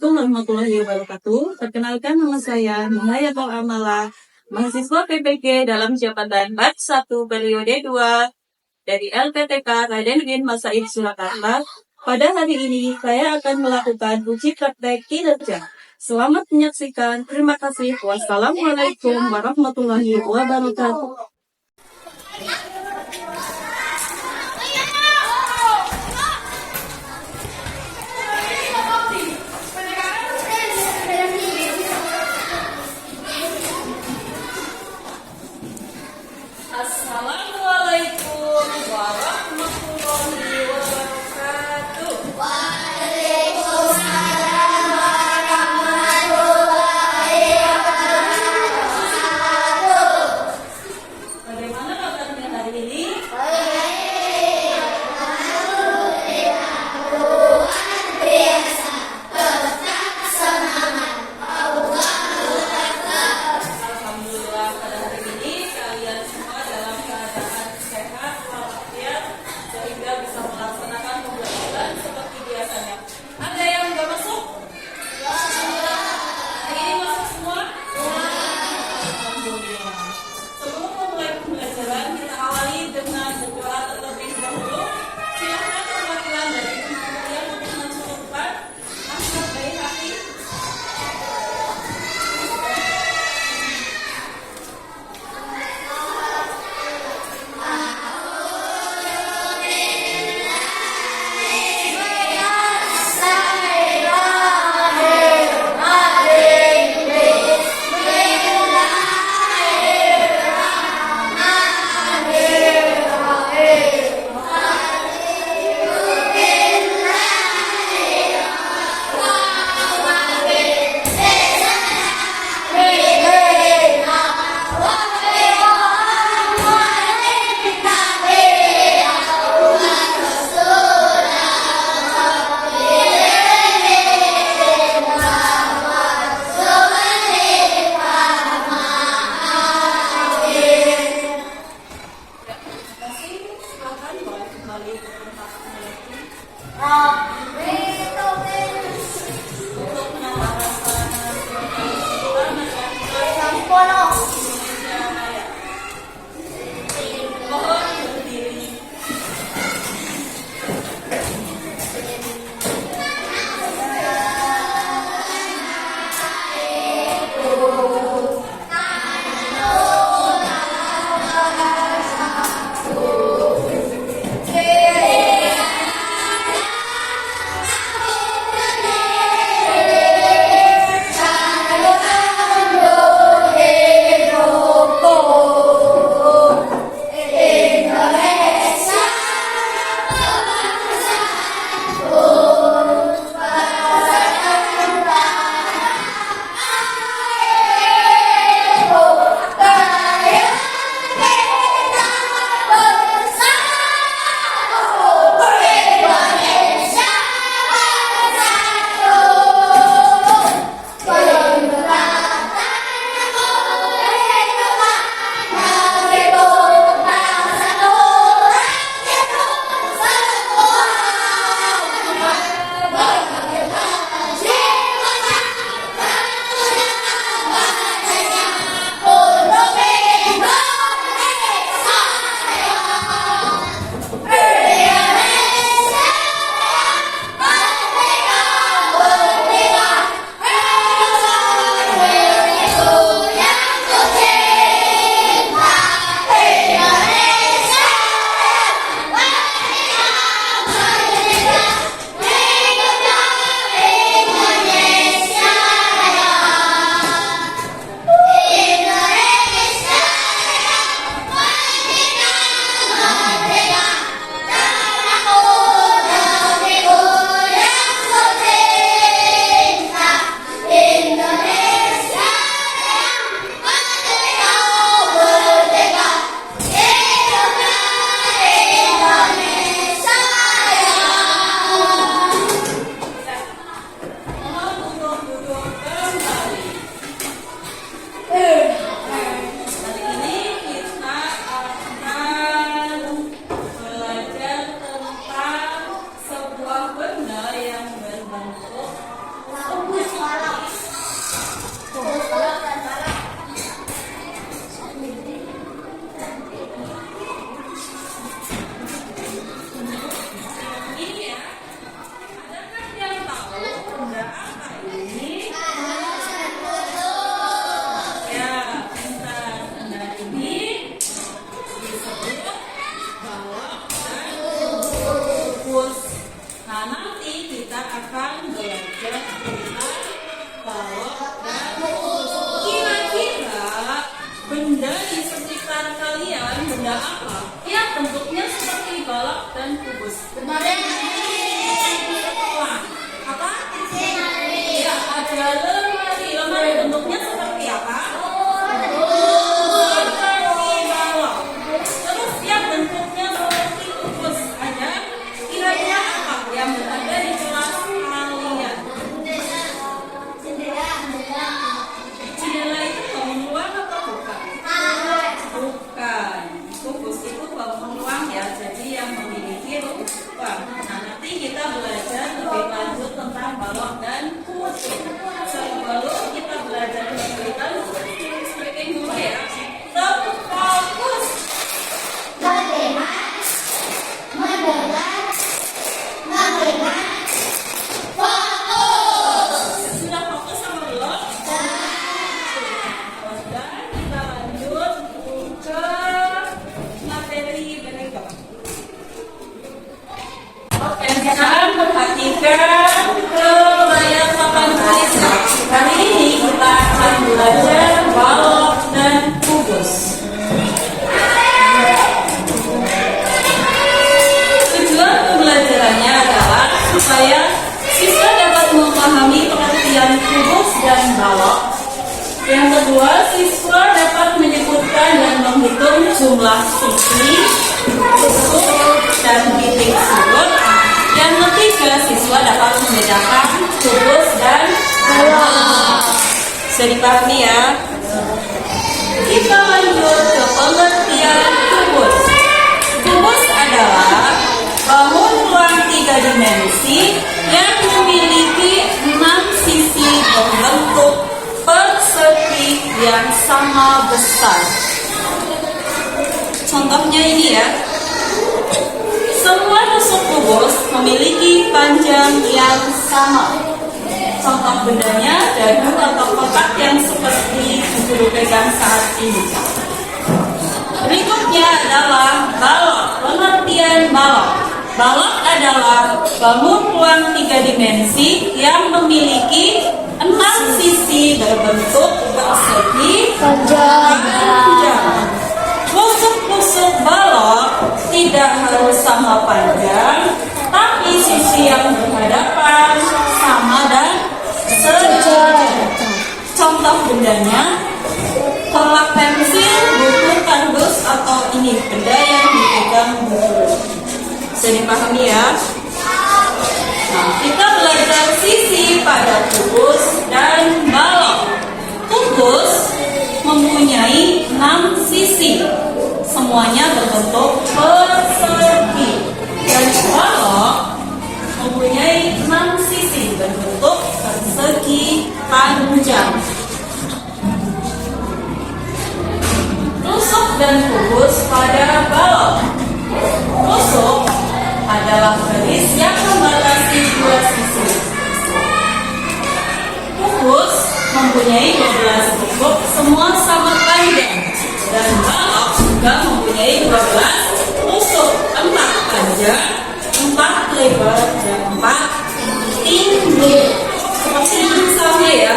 Assalamualaikum warahmatullahi wabarakatuh. Perkenalkan nama saya Muhayatul Amala, mahasiswa PPG dalam jabatan BAT 1 periode 2 dari LPTK Raden Masaid Surakarta. Pada hari ini saya akan melakukan uji praktek kinerja. Selamat menyaksikan. Terima kasih. Wassalamualaikum warahmatullahi wabarakatuh. Assalamualaikum warahmatullahi wabarakatuh. perhatikan ke layar papan tulis. Kali ini kita akan belajar balok dan kubus. Tujuan pembelajarannya adalah supaya siswa dapat memahami pengertian kubus dan balok. Yang kedua, siswa dapat menyebutkan dan menghitung jumlah sisi, tusuk, dan titik sudut. Yang ketiga, siswa dapat membedakan kubus dan balok. Bisa dipahami ya? Kita lanjut ke pengertian kubus. Kubus adalah bangun ruang 3 dimensi yang memiliki 6 sisi berbentuk persegi yang sama besar. Contohnya ini ya. Semua tusuk kubus memiliki panjang yang sama. Contoh bendanya dadu atau kotak yang seperti guru pegang saat ini. Berikutnya adalah balok. Pengertian balok. Balok adalah bangun ruang 3 dimensi yang memiliki 6 sisi berbentuk persegi panjang. Tusuk-tusuk balok tidak harus sama panjang, tapi sisi yang berhadapan sama dan sejajar. Contoh bendanya, kolak pensil, buku kardus, atau ini benda yang dipegang guru. Bisa dipahami ya? Nah, kita belajar sisi pada kubus dan balok. Kubus mempunyai 6 sisi, semuanya berbentuk persegi. Dan balok mempunyai 6 sisi berbentuk persegi panjang. Tusuk dan kubus pada balok. Tusuk adalah garis yang membatasi 2 sisi. Kubus mempunyai 12 tusuk, semua sama panjang. Dan balok juga mempunyai 12 tusuk, 4 panjang, 4 lebar, dan 4 tinggi. Seperti misalnya ya,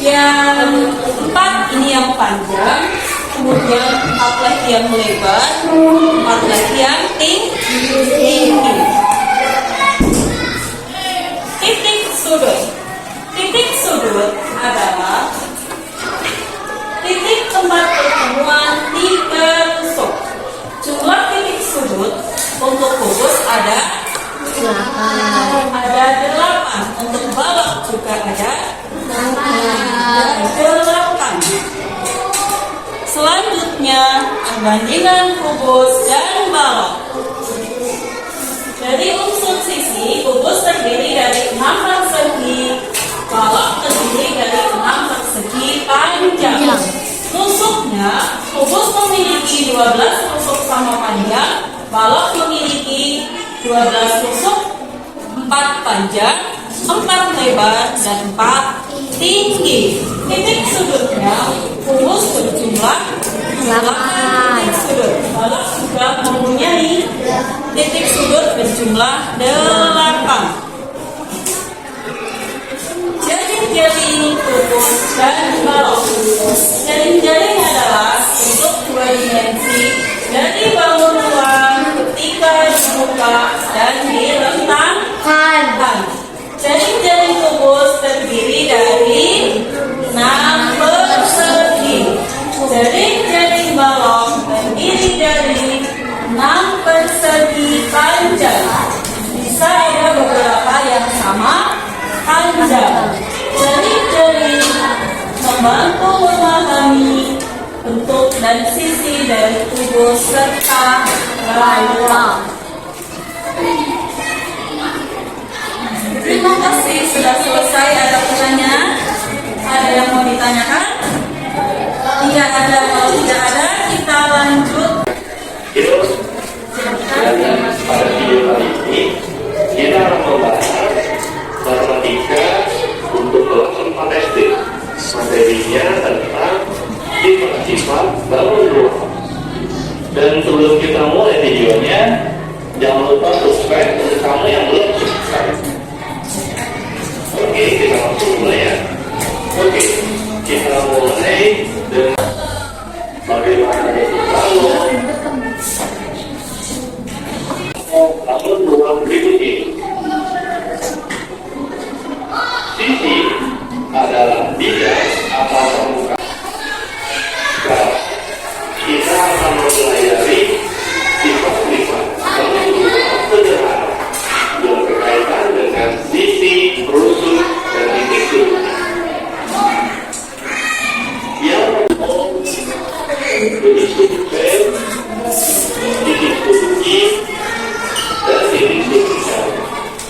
yang 4 ini yang panjang, kemudian 4 lagi yang lebar, 4 lagi yang tinggi. Titik sudut. Titik sudut adalah titik tempat pertemuan 3 tusuk. Jumlah titik sudut untuk kubus ada 8. Untuk balok juga ada 8. Selanjutnya, perbandingan kubus dan balok. Dari unsur sisi, kubus terdiri dari 6 persegi, balok terdiri dari 6 persegi panjang. Tusuknya, kubus memiliki 12 tusuk sama panjang, balok memiliki 12 tusuk, 4 panjang, 4 lebar, dan 4 tinggi. Titik sudutnya, kubus berjumlah 8 titik sudut. Balok juga mempunyai titik sudut berjumlah 8. Jaring-jaring kubus dan balok. Jaring-jaring adalah bentuk 2 dimensi dari bangun ruang ketika dibuka dan direntangkan. Jaring-jaring kubus terdiri dari 6 persegi. Jaring-jaring balok terdiri dari 6 persegi panjang. Bisa ada beberapa yang sama panjang. Jaring-jaring membantu memahami bentuk dan sisi dari kubus serta balok. Terima kasih sudah selesai. Ada pertanyaan? Ada yang mau ditanyakan? Tidak ada. Kalau tidak ada, kita lanjut. Pada video kali ini kita akan membahas matematika untuk kelas 4 SD. Materinya tentang sifat-sifat bangun ruang. Dan sebelum kita mulai videonya, jangan lupa subscribe untuk kamu yang belum subscribe. Oke, kita langsung mulai ya. Oke, kita mulai dengan bagaimana lalu ruang berikut ini. Sisi adalah bidang atau permukaan. Sekarang kita akan mempelajari sifat-sifat sederhana yang berkaitan dengan sisi, rusuk, dan titik sudut. Yang titik sudut F, titik sudut I, dan titik sudut L.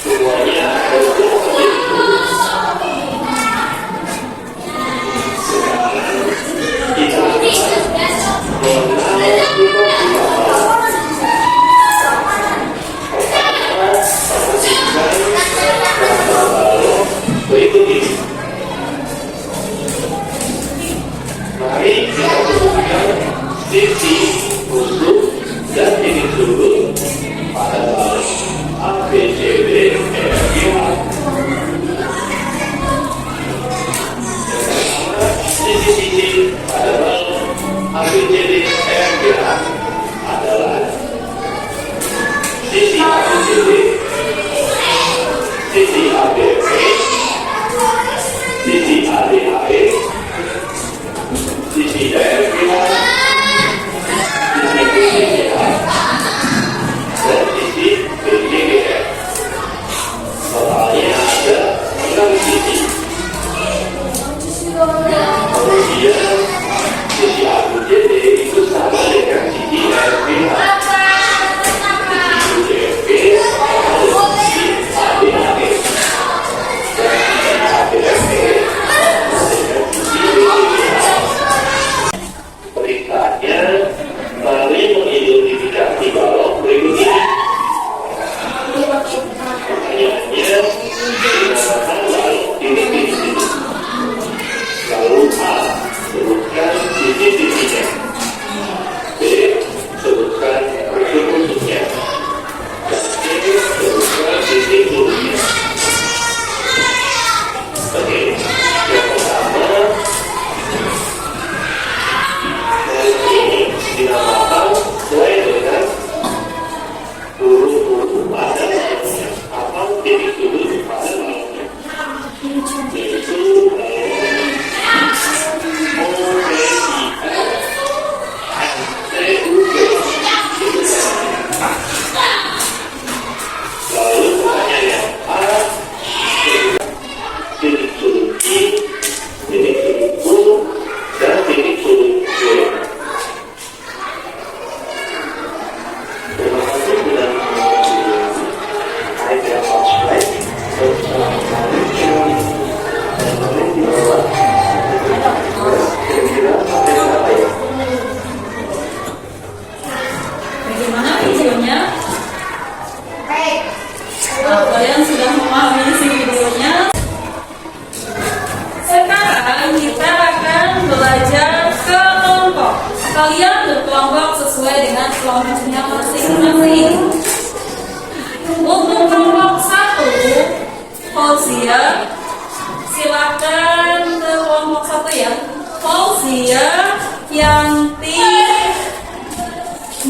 Semuanya ada dua titik sudut. Sekarang kita akan mengenal berikut ini. Mari kita sebutkan sisi, rusuk, dan titik sudut pada balok A, B, C, D, E, F, G, H. Sisi-sisi pada balok A, B, C, D, E, F, G, H adalah sisi A, B, C, D, sisi A, B, F, sisi A, D, H, E, sisi D, F, G, H, sisi B, C, G, H, dan sisi B, C, G, F. Totalnya ada 6 sisi. Kemudian sisi A, B, C, D itu sama dengan sisi F, G, H. Sisi F, G sama dengan sisi A, D, H, E. Dan sisi A, D, F, E sama dengan sisi B, C, G, H. Periksaannya, mari mengidentifikasi balok berikut ini. Pertanyaannya, dinamakan balok titik-titik ini. Lalu A, sebutkan sisi-sisinya. B, sebutkan rusuk-rusuknya. Dan C, sebutkan titik sudutnya. Oke, yang pertama, ini dinamakan sesuai dengan huruf-huruf pada baloknya atau titik sudut pada baloknya, yaitu O, P, I, F, M, C, U, G. Lalu pertanyaannya A, titik sudut I, titik sudut U, dan titik sudut G. Terima kasih sudah menonton. Saya tidak subscribe. Dan komen di bawah. Kira-kira sampai berapa ya? Bagaimana videonya? Kalian sudah memahami isi videonya? Sekarang kita akan belajar kelompok. Kalian berkelompok sesuai dengan kelompoknya masing-masing. Untuk kelompok 1, Fauzia, silakan ke kelompok 1 ya. Fauzia, Yanti,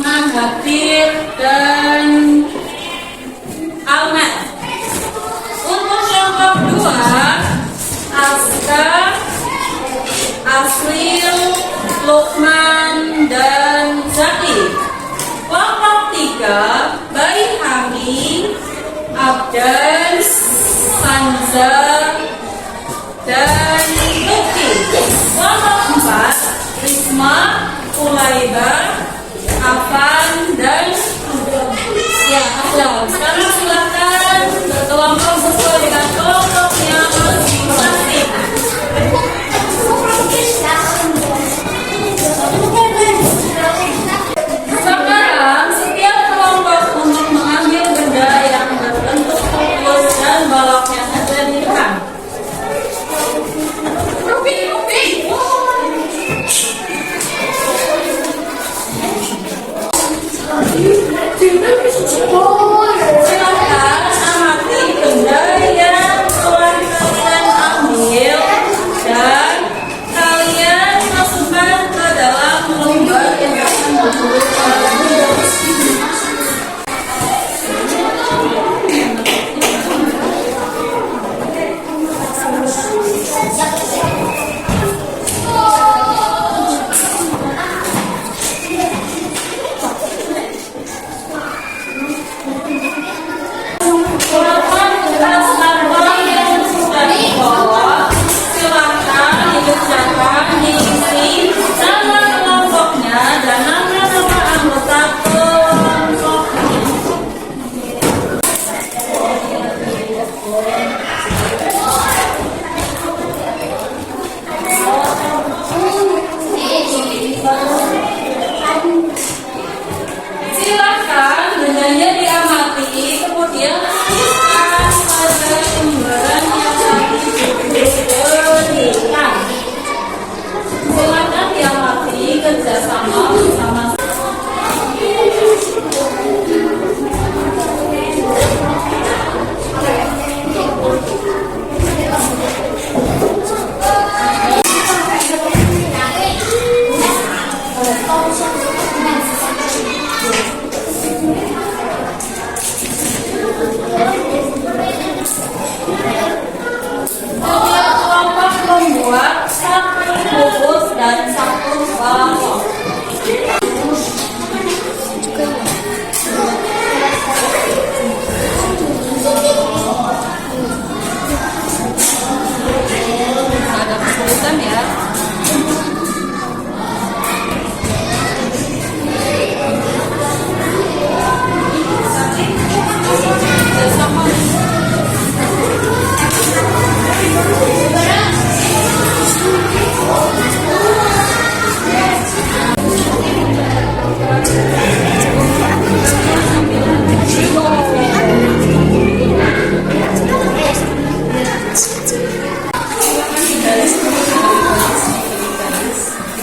Mahathir, dan Ahmad. Untuk kelompok 2, Aska, Aslil, Lukman, dan Zaki. Kelompok 3, Bayi Hamid, Abdan, Sanza, dan Tuki. Kelompok 4, Risma, Ulaiba, Afan, dan Afdal. Sekarang silakan berkelompok sesuai dengan kelompoknya masing-masing. Sekarang setiap kelompok untuk mengambil benda yang berbentuk fokus dan baloknya ada di depan.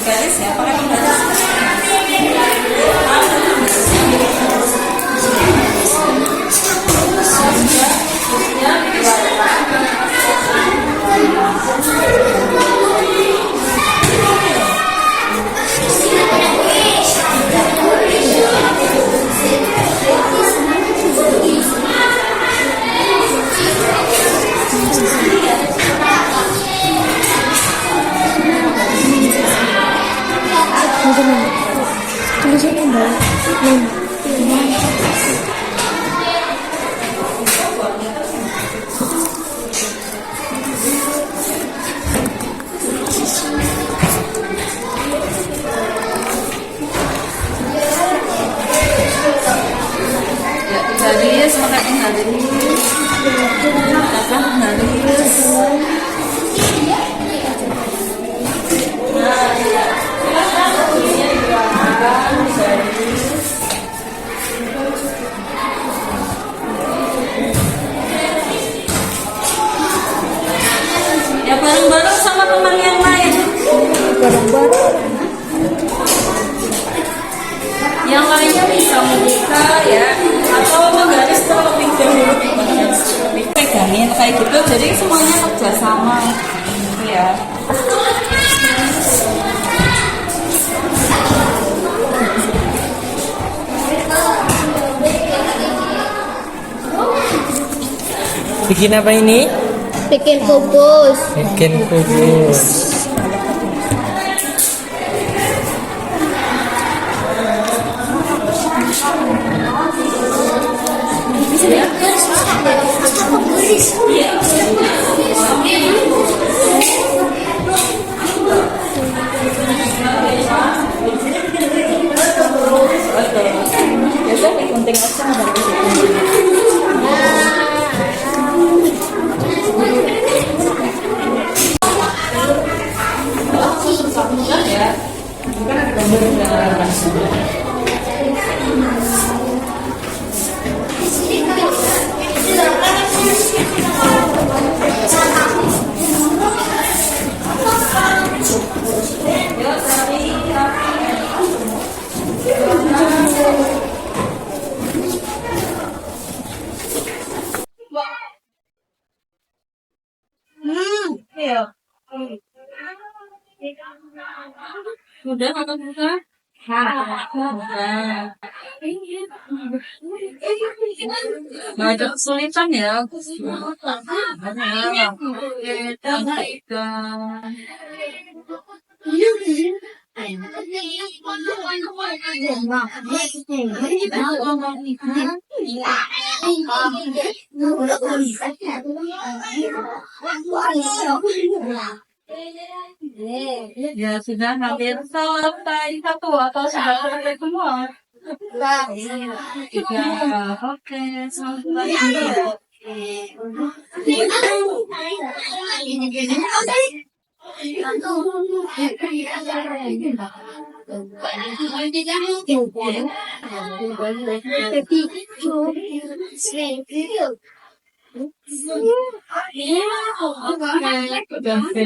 garis ya, pakai penggaris. Garis, pakai penggaris. Pakai penggaris. Ya bareng-bareng sama teman yang lain. Bareng-bareng. Yang lainnya bisa membuka ya, atau menggaris terlebih dahulu. Pegangin kayak gitu, jadi semuanya kerjasama gitu ya. Bikin apa ini? Bikin kubus. Bikin kubus. Biasa digunting aja dari situ. Ya. Iya. Sudah atau bukan? Nggak ada kesulitan ya. Ya sudah hampir selesai satu atau sudah selesai semua. Tiga, oke, selesai. Udah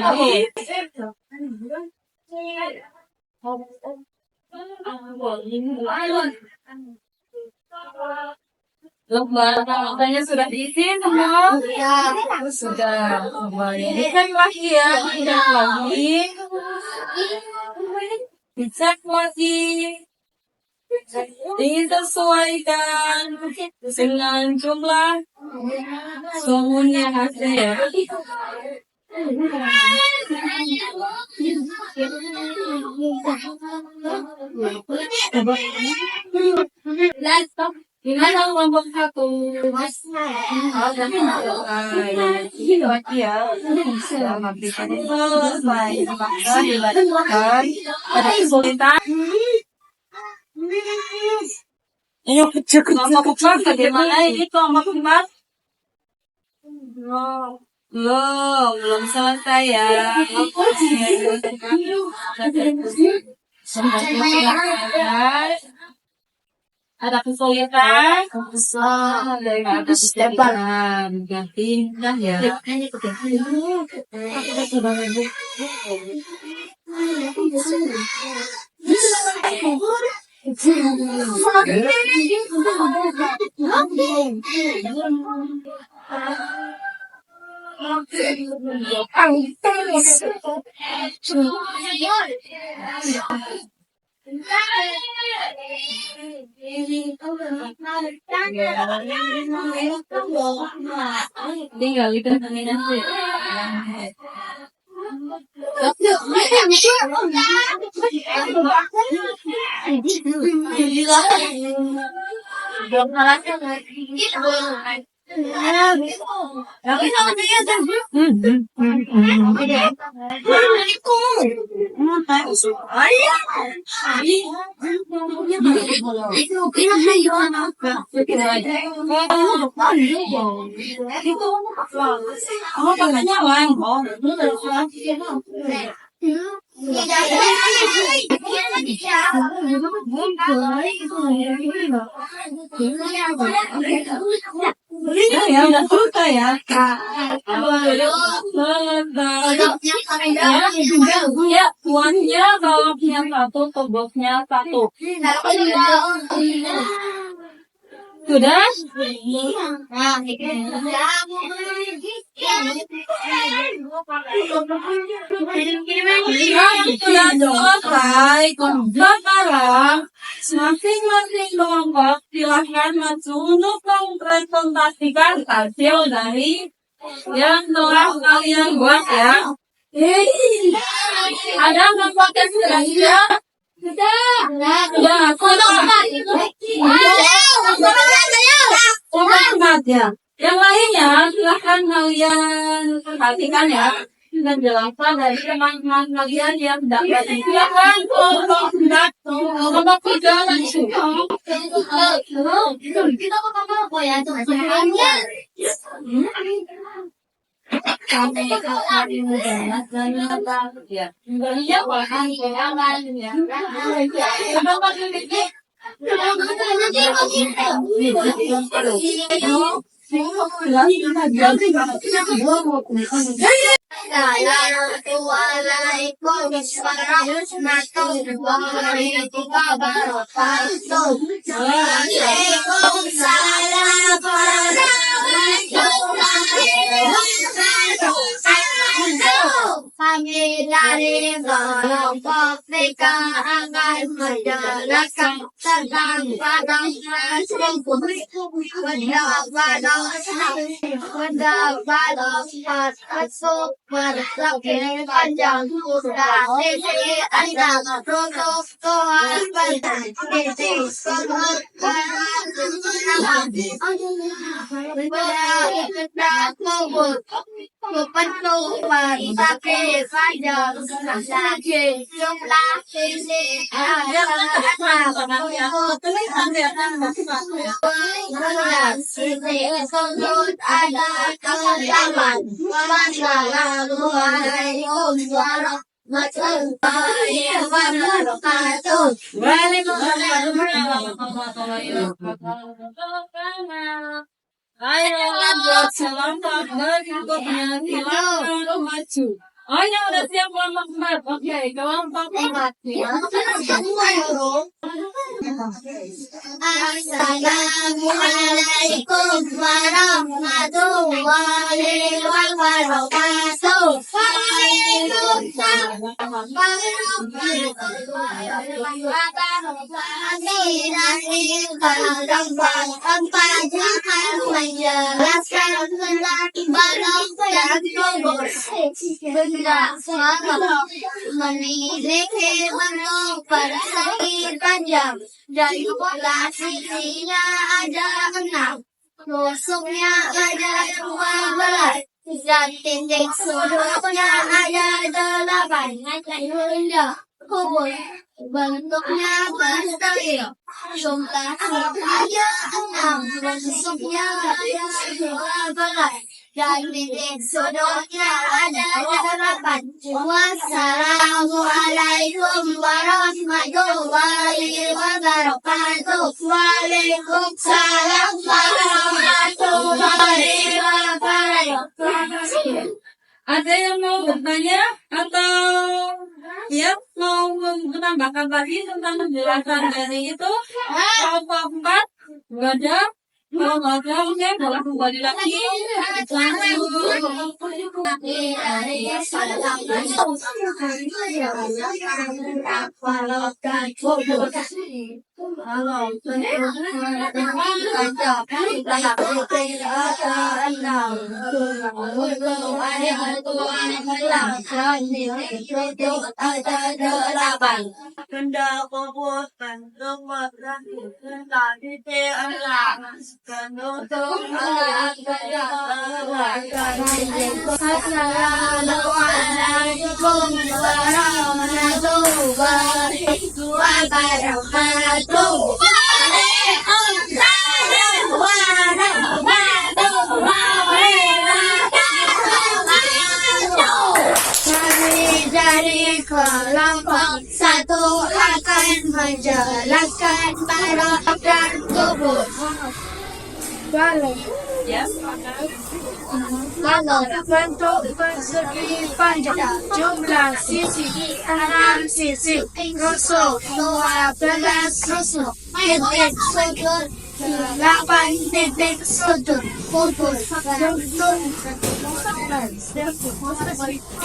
finish. Lembar katanya sudah diisi semua. Sudah kembali. Ini kan lagi ya, dicek lagi. Dicek lagi. Disesuaikan dengan jumlah sumun yang ada ya. Gimana kelompok satu? Ya, selesai. Dilanjutkan pada kesulitan. Ayo kerja. Kelompok 4 bagaimana ini kelompok 4? Belum selesai ya. Ada kesulitan? Ada kesulitan. Ganti dah ya. Tinggal itu nanti. Ako pag nanyawan ko, ya udah selesai ya. Ya, uangnya baloknya satu, toboknya satu. Sudah? Sudah selesai. Sekarang, masing-masing kelompok silahkan maju untuk mempresentasikan hasil dari yang telah kalian buat ya. Ada kelompok yang sudah siap? Sudah, ya. Yang lainnya silahkan kalian perhatikan ya dan jelaskan dari teman-teman kalian yang dapat silahkan kelompok tiga langsung. Kami dari kelompok PK akan menjelaskan tentang pendapat masuk berlebih panjang sudah sisi ada protokolan tapi saja lagi jumlah sisi sisi sudut ada kesamaan Wassalamualaikum warahmatullahi wabarakatuh. Waalaikumsalam warahmatullahi wabarakatuh. Ayo buat selompok berikutnya silakan maju. Oh yang udah siap kelompok 4. Oke, kelompok 4 ya. Assalamualaikum warahmatullahi wabarakatuh. Waalaikumsalam warahmatullahi wabarakatuh. Menjelaskan tentang balok dan tobok memiliki bentuk persegi panjang dan pola sisinya ada 6, tusuknya ada 12 dan titik sudutnya ada 8. Kubus bentuknya persegi, jumlah sisinya 6, bentuknya ada 12 dan titik sudutnya ada 8. Wassalamualaikum warahmatullahi wabarakatuh. Waalaikumsalam warahmatullahi wabarakatuh. Ada yang mau bertanya atau siap? mau menambahkan lagi tentang penjelasan dari itu? Kelompok 4 nggak ada. Kalau nggak ada, oke, boleh kembali lagi. Benda kubutan tempat tadi anak dari kelompok 1 akan menjelaskan program tubuh. Ya, Kalau bentuk persegi panjang jumlah sisi 6 sisi rusuk 12 rusuk titik sudut 8 titik sudut kubus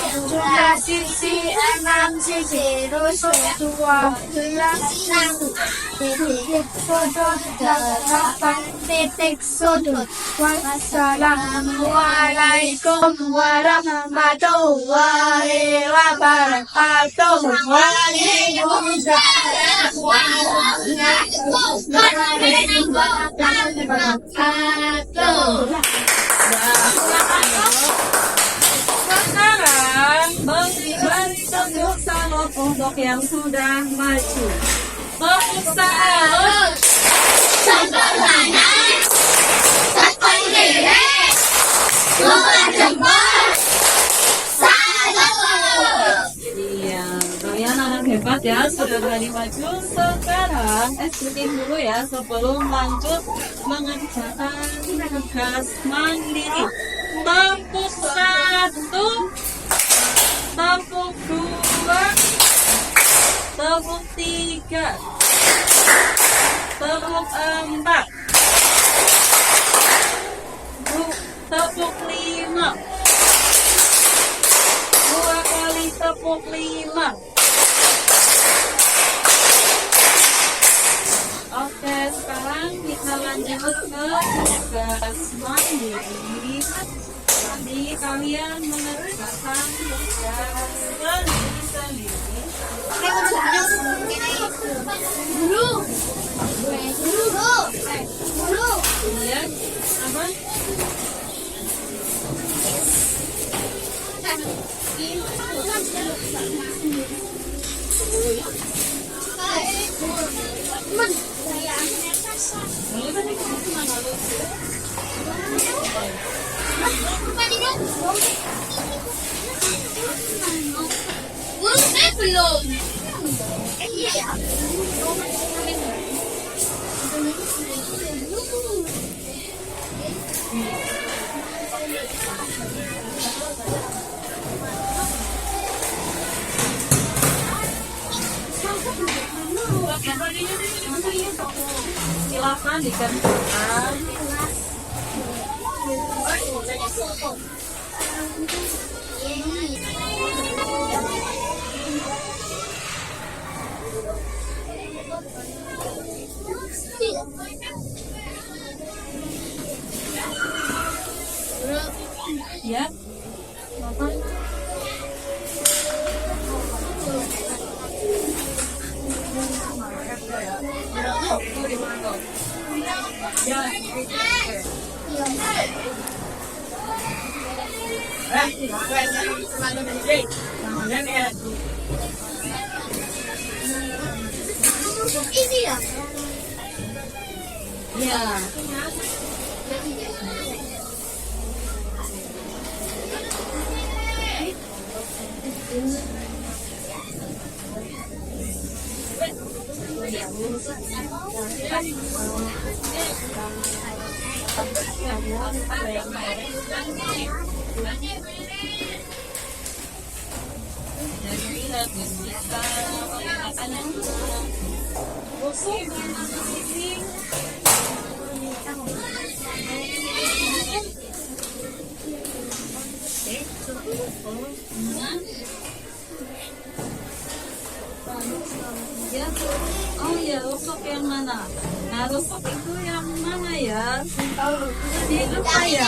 jumlah sisi 6 sisi rusuk 12 titik sudut 8 titik sudut. Wassalamualaikum warahmatullahi wabarakatuh. Waalaikumsalam warahmatullahi wabarakatuh. sekarang berikan tepuk tangan untuk yang sudah maju. Tepuk tangan. Iya, kalian anak hebat ya, sudah berani maju. Sekarang eksekutif dulu ya, sebelum lanjut mengerjakan tugas mandiri. Tepuk 1, tepuk 2, tepuk 3, tepuk 4, tepuk 5, 2 kali tepuk 5. Oke, sekarang kita lanjut ke tugas mandiri. Tadi kalian mengerjakan tugas sendiri-sendiri. Iya, apa? Belum. Silakan dikerjakan. Ya. Apa? Ini ya. Ya. Kita menggunakan yang rusuk sisi. Ya, oh ya, rusuk yang mana? Nah, rusuk itu yang mana ya? Jadi lupa ya.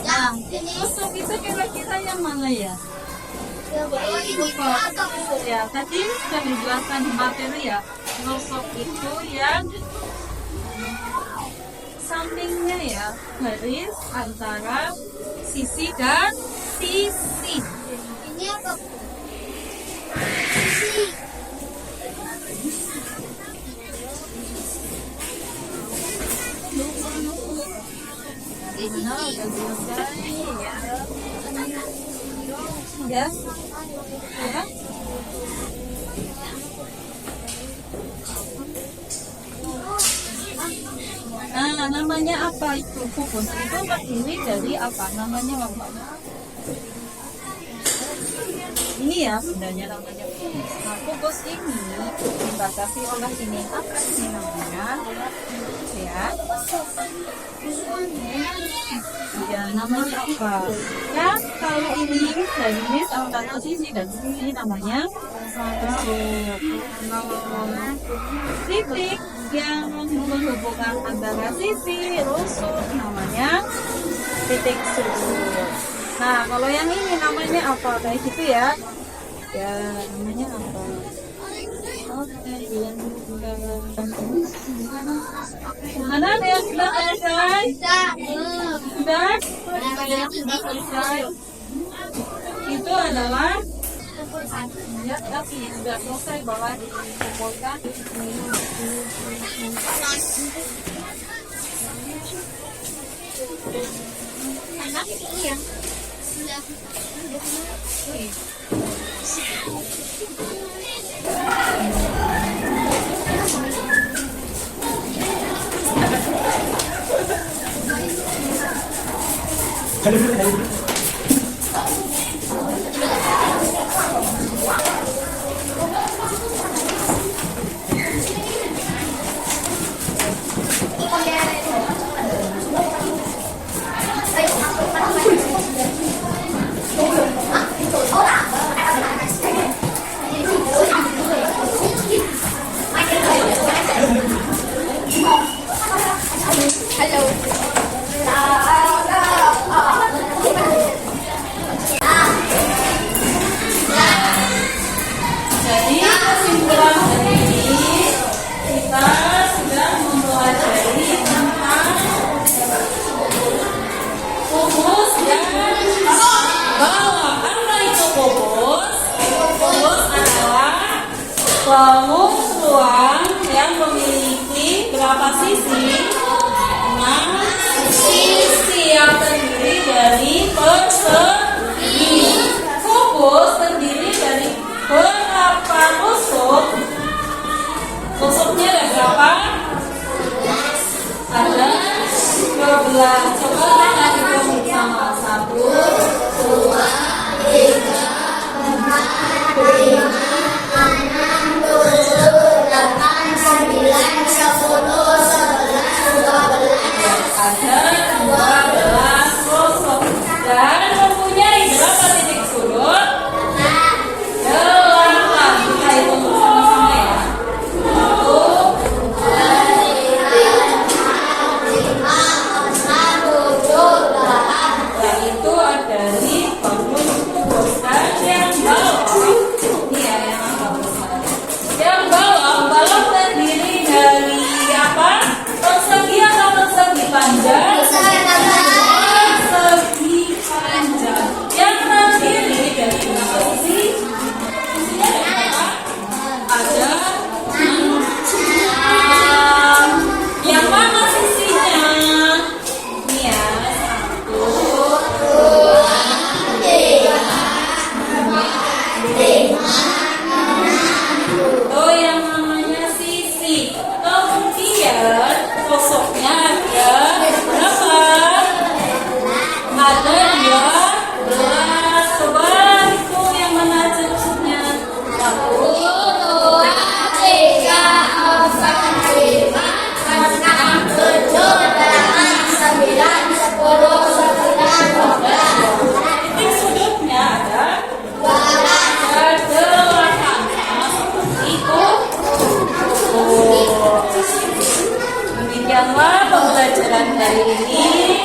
Nah, rusuk itu kira-kira yang mana ya? Lupa. Ya, tadi sudah dijelaskan di materi ya. Rusuk itu yang sampingnya ya, garis antara sisi dan sisi. Ini apa? Sisi. Nah, udah selesai ya. Ya, ya. Nah, namanya apa itu kubus? Itu terdiri dari apa? Namanya apa? Ini ya, sebenarnya namanya kubus. Nah, kubus ini dibatasi oleh ini. Apa ini namanya? Ya. Ya, namanya apa? Ya, kalau ini garis antara sisi dan sisi namanya titik yang menghubungkan antara sisi rusuk namanya titik sudut. Nah, kalau yang ini namanya apa? Kayak gitu ya. Ya, namanya apa? Oke, mana ada yang sudah selesai? Sudah? Ada yang sudah selesai? Itu adalah ya, tapi sudah selesai bahwa dikumpulkan. Anak ini ya. Jadi kesimpulan hari ini kita sudah mempelajari tentang kubus dan bahwa apa itu kubus. Kubus adalah ruang yang memiliki berapa sisi? 6 sisi yang terdiri dari persegi. Kubus terdiri dari berapa tusuk? Tusuknya ada berapa? Ada 12. Coba kita hitung sama. 1, 2, 3, 4, 5, 6, 7, 8, 9, 10, 11, 12. Ada 12 tusuk dan mempunyai berapa titik sudut? pelajaran hari ini.